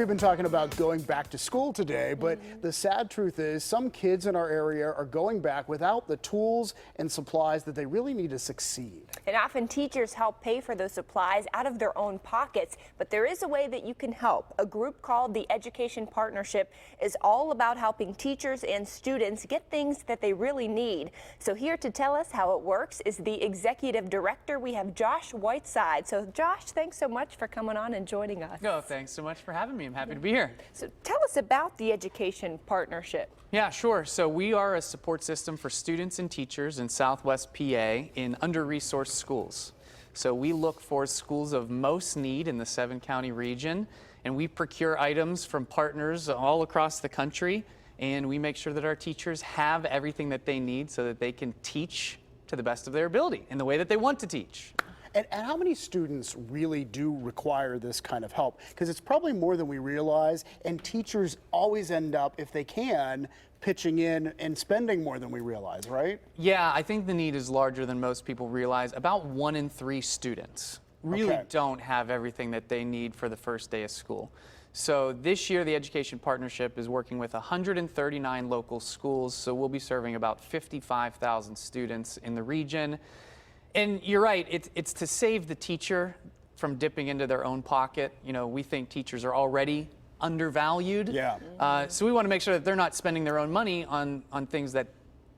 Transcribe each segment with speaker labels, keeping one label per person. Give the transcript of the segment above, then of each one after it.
Speaker 1: we've been talking about going back to school today, but the sad truth is some kids in our area are going back without the tools and supplies that they really need to succeed.
Speaker 2: And often teachers help pay for those supplies out of their own pockets, but there is a way that you can help. A group called the Education Partnership is all about helping teachers and students get things that they really need. So here to tell us how it works is the Executive Director. We have Josh Whiteside. So Josh, thanks so much for coming on and joining us.
Speaker 3: No, thanks so much for having me. I'm happy to be here.
Speaker 2: So tell us about the Education Partnership.
Speaker 3: Yeah, sure. So we are a support system for students and teachers in Southwest PA in under-resourced schools. So we look for schools of most need in the 7-county region, and we procure items from partners all across the country, and we make sure that our teachers have everything that they need so that they can teach to the best of their ability in the way that they want to teach.
Speaker 1: And how many students really do require this kind of help? Because it's probably more than we realize, and teachers always end up, if they can, pitching in and spending more than we realize, right?
Speaker 3: Yeah, I think the need is larger than most people realize. About 1 in 3 students really don't have everything that they need for the first day of school. So this year, the Education Partnership is working with 139 local schools, so we'll be serving about 55,000 students in the region. And you're right, it's to save the teacher from dipping into their own pocket. You know, we think teachers are already undervalued.
Speaker 1: Yeah.
Speaker 3: So we want to make sure that they're not spending their own money on things that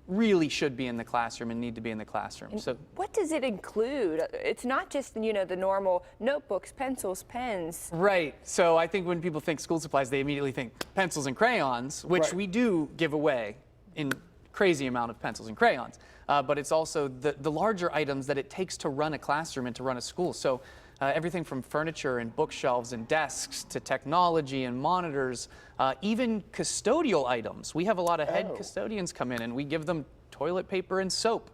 Speaker 3: really should be in the classroom and need to be in the classroom. So
Speaker 2: what does it include? It's not just, you know, the normal notebooks, pencils, pens.
Speaker 3: Right. So I think when people think school supplies, they immediately think pencils and crayons, which we do give away in crazy amount of pencils and crayons. But it's also the larger items that it takes to run a classroom and to run a school. So everything from furniture and bookshelves and desks to technology and monitors, even custodial items. We have a lot of head custodians come in and we give them toilet paper and soap.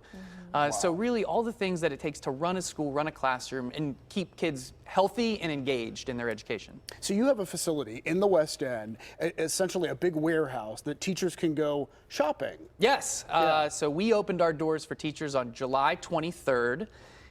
Speaker 3: So really all the things that it takes to run a school, run a classroom, and keep kids healthy and engaged in their education.
Speaker 1: So you have a facility in the West End, essentially a big warehouse that teachers can go shopping.
Speaker 3: Yes. So we opened our doors for teachers on July 23rd.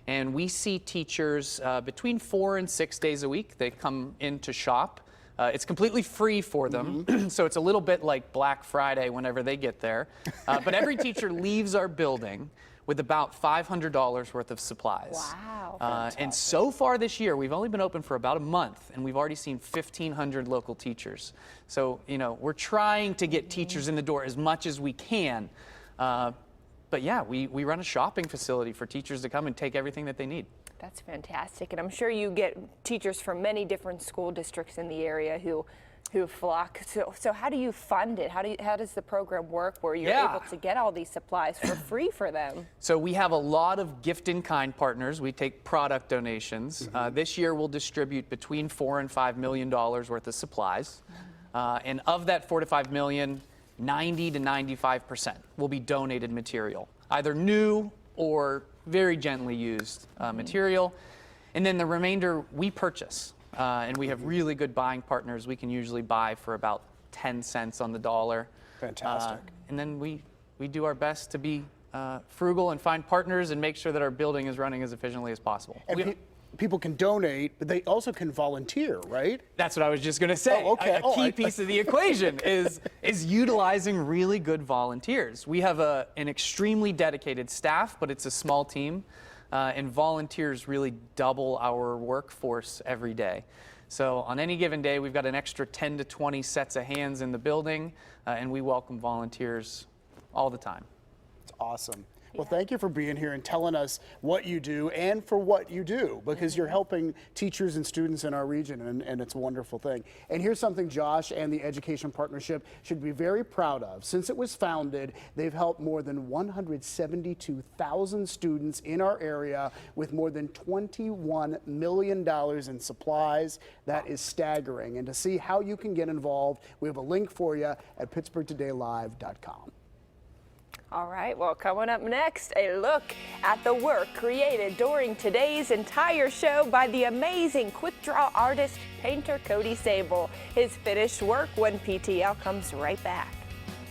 Speaker 3: And we see teachers between 4 and 6 days a week. They come in to shop. It's completely free for them, so it's a little bit like Black Friday whenever they get there. But every teacher leaves our building with about $500 worth of supplies.
Speaker 2: Wow.
Speaker 3: And so far this year, we've only been open for about a month, and we've already seen 1,500 local teachers. So, you know, we're trying to get teachers in the door as much as we can. But yeah, we run a shopping facility for teachers to come and take everything that they need.
Speaker 2: That's fantastic. And I'm sure you get teachers from many different school districts in the area who flock. So how do you fund it? How does the program work where you're able to get all these supplies for free for them? So
Speaker 3: we have a lot of gift-in-kind partners. We take product donations. This year we'll distribute between $4 and $5 million worth of supplies. And of that $4 to $5 million, 90 to 95% will be donated material, either new or very gently used material. And then the remainder we purchase. And we have really good buying partners. We can usually buy for about 10 cents on the dollar.
Speaker 1: Fantastic.
Speaker 3: And then we do our best to be frugal and find partners and make sure that our building is running as efficiently as possible.
Speaker 1: And people can donate, but they also can volunteer, right?
Speaker 3: That's what I was just going to say. A key piece of the equation is utilizing really good volunteers. We have an extremely dedicated staff, but it's a small team, and volunteers really double our workforce every day. So on any given day, we've got an extra 10 to 20 sets of hands in the building, and we welcome volunteers all the time.
Speaker 1: It's awesome. Well, thank you for being here and telling us what you do and for what you do, because you're helping teachers and students in our region, and it's a wonderful thing. And here's something Josh and the Education Partnership should be very proud of. Since it was founded, they've helped more than 172,000 students in our area with more than $21 million in supplies. That is staggering. And to see how you can get involved, we have a link for you at pittsburghtodaylive.com.
Speaker 2: All right, well, coming up next, a look at the work created during today's entire show by the amazing quick draw artist, painter Cody Sable. His finished work when PTL comes right back.